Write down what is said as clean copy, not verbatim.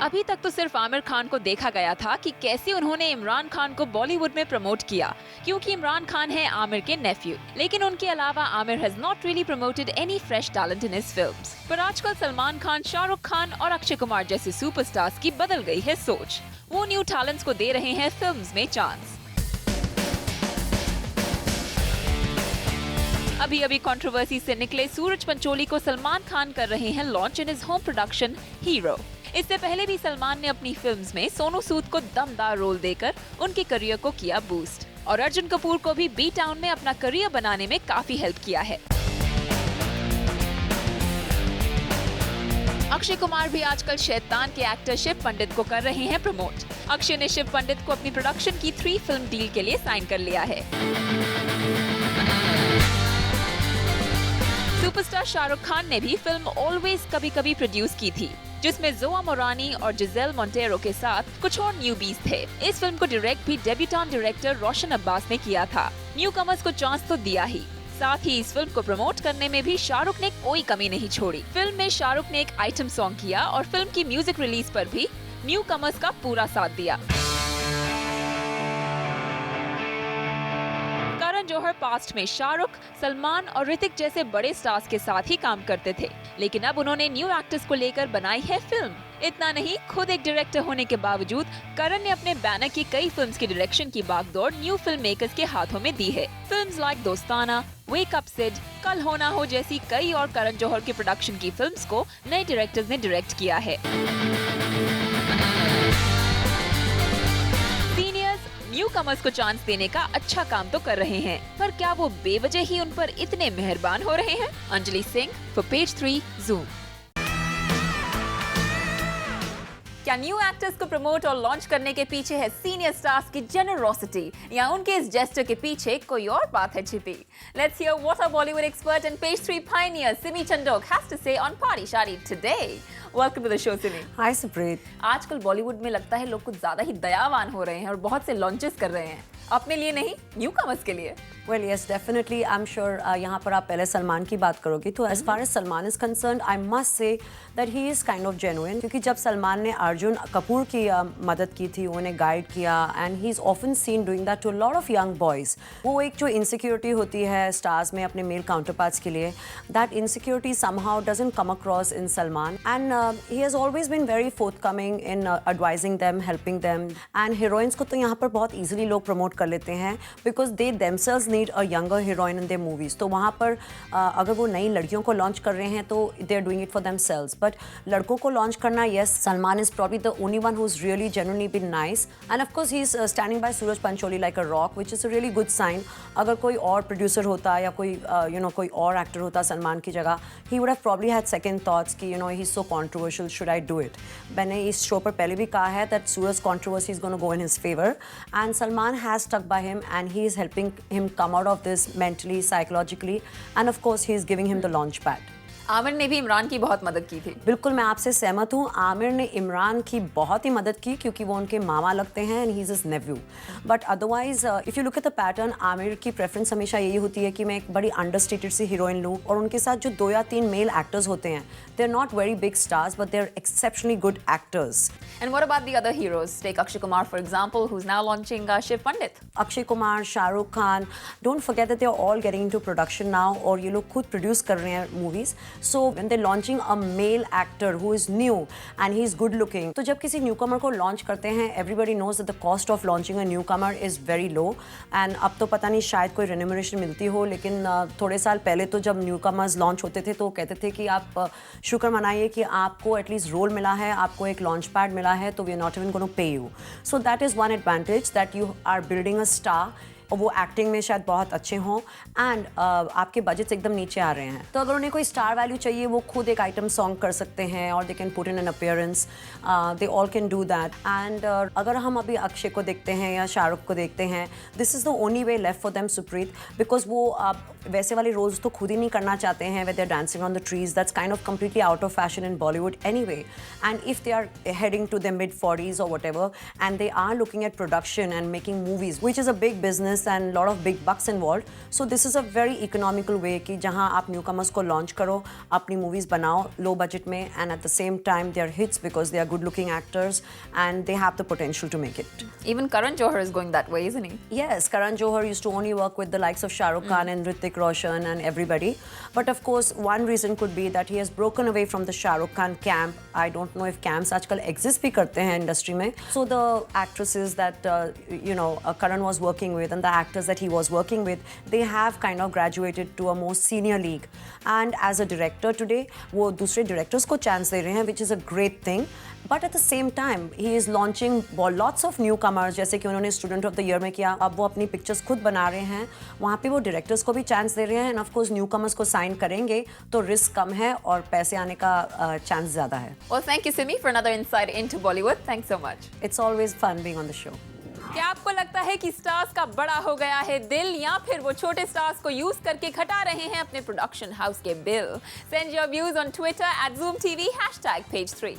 अभी तक तो सिर्फ आमिर खान को देखा गया था कि कैसे उन्होंने इमरान खान को बॉलीवुड में प्रमोट किया, क्योंकि इमरान खान है आमिर के नेफ्यू। लेकिन उनके अलावा Aamir has not really promoted any fresh talent in his films. पर आजकल सलमान खान, शाहरुख खान और अक्षय कुमार जैसे सुपरस्टार्स की बदल गई है सोच। वो न्यू टैलेंट्स को दे रहे हैं फिल्म्स में चांस। अभी अभी कंट्रोवर्सी से निकले सूरज पंचोली को सलमान खान कर रहे हैं launch in his home production hero. इससे पहले भी सलमान ने अपनी फिल्म्स में सोनू सूद को दमदार रोल देकर उनके करियर को किया बूस्ट, और अर्जुन कपूर को भी बी टाउन में अपना करियर बनाने में काफी हेल्प किया है। अक्षय कुमार भी आजकल शैतान के एक्टर शिव पंडित को कर रहे हैं प्रमोट। अक्षय ने शिव पंडित को अपनी प्रोडक्शन की 3 फिल्म डील के लिए साइन कर लिया है। सुपरस्टार शाहरुख खान ने भी फिल्म ऑलवेज कभी कभी प्रोड्यूस की थी, जिसमें जोआ मोरानी और जिजेल मोंटेरो के साथ कुछ और न्यूबीज थे। इस फिल्म को डायरेक्ट भी डेब्यूटेंट डायरेक्टर रोशन अब्बास ने किया था। न्यू कमर्स को चांस तो दिया ही, साथ ही इस फिल्म को प्रमोट करने में भी शाहरुख ने कोई कमी नहीं छोड़ी। फिल्म में शाहरुख ने एक आइटम सॉन्ग किया और फिल्म की म्यूजिक रिलीज पर भी न्यू कमर्स का पूरा साथ दिया। करण जौहर पास्ट में शाहरुख, सलमान और ऋतिक जैसे बड़े स्टार्स के साथ ही काम करते थे, लेकिन अब उन्होंने न्यू एक्टर्स को लेकर बनाई है फिल्म। इतना नहीं, खुद एक डायरेक्टर होने के बावजूद करण ने अपने बैनर की कई फिल्म्स की डायरेक्शन की बागडोर न्यू फिल्म मेकर्स के हाथों में दी है। फिल्म्स लाइक दोस्ताना, वेक अप सिड, कल हो ना हो जैसी कई और करण जौहर की प्रोडक्शन की फिल्म्स को नए डायरेक्टर्स ने डायरेक्ट किया है। न्यू कमर्स को चांस देने का अच्छा काम तो कर रहे हैं, पर क्या वो बेवजह ही उन पर इतने मेहरबान हो रहे हैं? Anjali Singh for page 3 zoom. क्या न्यू एक्टर्स को प्रमोट और लॉन्च करने के पीछे है सीनियर स्टार्स की जेनरोसिटी, या उनके इस जेस्चर के पीछे कोई और बात है छिपी? Let's hear what our Bollywood expert and page 3 pioneer Simi Chandok has to say on party शादी today. Welcome to the show Simi. Hi Supreet. आजकल बॉलीवुड में लगता है लोग कुछ ज्यादा ही दयावान हो रहे हैं और बहुत से लॉन्चेस कर रहे हैं, अपने लिए नहीं, न्यू कमर्स के लिए। Well yes definitely, I am sure यहाँ पर आप पहले सलमान की बात करोगी तो as far as Salman is concerned I must say that he is kind of genuine, क्योंकि जब सलमान ने अर्जुन कपूर की मदद की थी, उन्हें गाइड किया, and he is often seen doing that to lot of young boys. वो एक जो इनसिक्योरिटी होती है स्टार्स में अपने मेल काउंटर पार्ट्स के लिए, that insecurity somehow doesn't come across in Salman, and he has always been very forthcoming in advising them, helping them. And heroines को तो यहाँ पर बहुत ईजिली लोग प्रमोट कर लेते हैं because they themselves need a younger heroine in their movies. तो वहाँ पर अगर वो नई लड़कियों को लॉन्च कर रहे हैं तो they are doing it for themselves, but लड़कों को लॉन्च करना, yes, Salman is probably the only one who is really genuinely been nice, and of course he is standing by Suraj Pancholi like a rock, which is a really good sign. अगर कोई और producer होता या कोई कोई और एक्टर होता सलमान की जगह, he would have probably had second thoughts कि he is so controversial, should I do it. मैंने इस शो पर पहले भी कहा है that Suraj controversy is gonna go in his favour, and Salman has stuck by him and he is helping him come out of this mentally, psychologically, and of course he is giving him the launch pad. Aamir ने भी इमरान की बहुत मदद की थी। बिल्कुल, मैं आपसे सहमत हूँ। आमिर ने इमरान की बहुत ही मदद की क्योंकि वो उनके मामा लगते हैं and he is his Neiphiu. But otherwise if you look at the pattern, Aamir की प्रेफरेंस हमेशा यही होती है कि मैं एक बड़ी अंडरस्टेटेड सी हीरोइन लूँ, और उनके साथ जो 2 या 3 मेल एक्टर्स होते हैं, they are not very big stars but they are exceptionally good actors. And what about the other heroes? Take Akshay Kumar for example, who is now launching Shiv Pandit. Akshay Kumar, Shahrukh Khan, don't forget that they are all getting into production now, और ये लोग खुद produce कर रहे हैं movies. So when they launching a male actor who is new and he is good looking, तो जब किसी न्यूकमर को लॉन्च करते हैं, everybody knows that the cost of launching a newcomer is very low, and अब तो पता नहीं शायद कोई remuneration मिलती हो, लेकिन थोड़े साल पहले तो जब न्यूकमर्स लॉन्च होते थे तो कहते थे कि आप शुक्र मनाइए कि आपको एटलीस्ट रोल मिला है, आपको एक लॉन्च पैड मिला है, तो we are not even gonna pay you. So that is one advantage, that you are building a star, और वो एक्टिंग में शायद बहुत अच्छे हों, एंड आपके बजट्स एकदम नीचे आ रहे हैं, तो अगर उन्हें कोई स्टार वैल्यू चाहिए वो खुद एक आइटम सॉन्ग कर सकते हैं, और they can put in an appearance, they all can do that. And अगर हम अभी अक्षय को देखते हैं या शाहरुख को देखते हैं, this is the only way left for them Supreet, because वो वैसे वाले रोल्स तो खुद ही नहीं करना चाहते हैं, वे they are dancing on the trees, that's kind of completely out of fashion in Bollywood anyway, and if they are heading to their mid 40s or whatever, and they are looking at production and making movies, which is a big business, business and lot of big bucks involved. So this is a very economical way कि जहाँ आप newcomers को launch करो, अपनी movies बनाओ low budget में, and at the same time they are hits because they are good looking actors and they have the potential to make it. Even Karan Johar is going that way, isn't he? Yes, Karan Johar used to only work with the likes of Shah Rukh Khan and Hrithik Roshan and everybody. But of course, one reason could be that he has broken away from the Shah Rukh Khan camp. I don't know if camps आजकल exist भी करते हैं industry में. So the actresses that Karan was working with and the actors that he was working with, they have kind of graduated to a more senior league. And as a director today, वो दूसरे directors को chance दे रहे हैं, which is a great thing. But at the same time, he is launching lots of newcomers, जैसे कि उन्होंने Student of the Year में किया. अब वो अपनी pictures खुद बना रहे हैं. वहाँ पे वो directors को भी chance दे रहे हैं. And of course, newcomers को sign करेंगे तो risk कम है और पैसे आने का chance ज़्यादा है. Well, thank you, Simi, for another insight into Bollywood. Thanks so much. It's always fun being on the show. क्या आपको लगता है कि स्टार्स का बड़ा हो गया है दिल, या फिर वो छोटे स्टार्स को यूज करके घटा रहे हैं अपने प्रोडक्शन हाउस के bill? Send your views on Twitter @ZoomTV #page3.